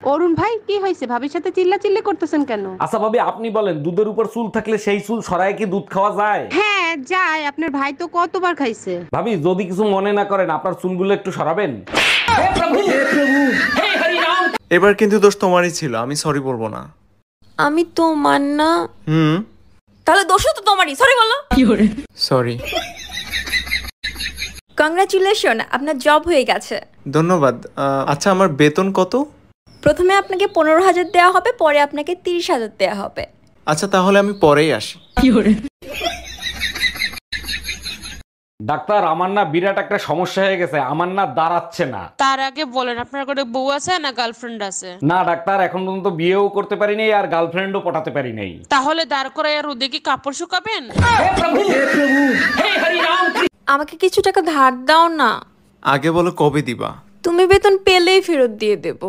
অরুণ ভাই, কি হয়েছে? ভাবির সাথে চিল্লাচিল্লি করতেছেন কেন? আচ্ছা ভাবি, আপনি বলেন, দুধের উপর চুল থাকলে সেই চুল সরায় কি দুধ খাওয়া যায়? হ্যাঁ যায়, আপনার ভাই তো কতবার খাইছে। ভাবি, যদি কিছু মনে না করেন, আপনার চুলগুলো একটু সরাবেন। এবার কিন্তু দোষ তোমারই ছিল, আমি সরি বলবো না। আমি তোমার না। হুম। তাহলে দোষও তো তোমারই, সরি বলো। সরি। কংগ্রাচুলেশন, আপনার জব হয়ে গেছে। ধন্যবাদ। আচ্ছা, আমার বেতন কত? প্রথমে আপনাকে 15,000 দেওয়া হবে, পরে আপনাকে 30,000 দেওয়া হবে। আচ্ছা, তাহলে আমি পরেই আসি। ডাক্তার, আমার না বিরাট একটা সমস্যা হয়ে গেছে, আমার না দাঁড়াচ্ছে না। তার আগে বলেন, আপনার কোনো বউ আছে না গার্লফ্রেন্ড আছে? না ডাক্তার, এখন পর্যন্ত বিয়েও করতে পারি নাই আর গার্লফ্রেন্ডও পটাতে পারি নাই। তাহলে দাঁড় করায় রোদে কি কাপড় শুকাবেন? আমাকে কিছু টাকা ধার দাও না। আগে বলো কবে দিবা? তুমি বেতন পেলেই ফেরত দিয়ে দেবো।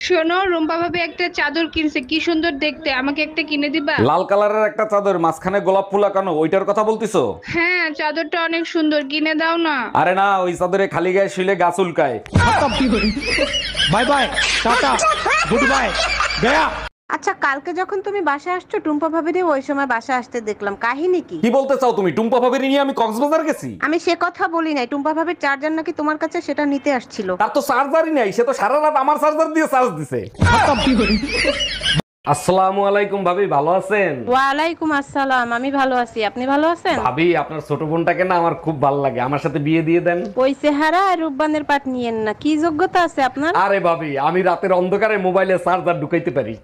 শোনো, রুম্পা ভাবি একটা চাদর কিনছে, কি সুন্দর দেখতে, আমাকে একটা কিনে দিবা? লাল কালারের একটা চাদর, মাঝখানে গোলাপ ফুল আঁকানো, ওইটার কথা বলতিছো? হ্যাঁ, চাদরটা অনেক সুন্দর, কিনে দাও না। আরে না, ওই চাদরে খালি গায়ে শুলে গাছ উল্কায়। Bye bye, tata, good bye, গয়া। আচ্ছা, কালকে যখন তুমি বাসায় আসছো, টুম্পা ভাবিরে ওই সময় বাসায় আসতে দেখলাম, কাহিনী কি? কি বলতে চাও তুমি? টুম্পা ভাবির নিয়ে আমি কক্সবাজার গেছি? আমি সে কথা বলি নাই, টুম্পা ভাবির চার্জার নাকি তোমার কাছে, সেটা নিতে আসছিল। তার তো চার্জারই নাই, সে তো সারা রাত আমার চার্জার দিয়ে চার্জ দিছে। আসসালামু আলাইকুম ভাবি, ভালো আছেন? ওয়ালাইকুম আসসালাম, আমি ভালো আছি, আপনি ভালো আছেন? ভাবি, আপনার ছোট বোনটাকে না আমার খুব ভালো লাগে, আমার সাথে বিয়ে দিয়ে দেন। ওই চেহারা আর রূপবানের পাট নিয়েন না, কি যোগ্যতা আছে আপনার? আরে ভাবি, আমি রাতের অন্ধকারে মোবাইলে চার্জার ঢুকাইতে পারি।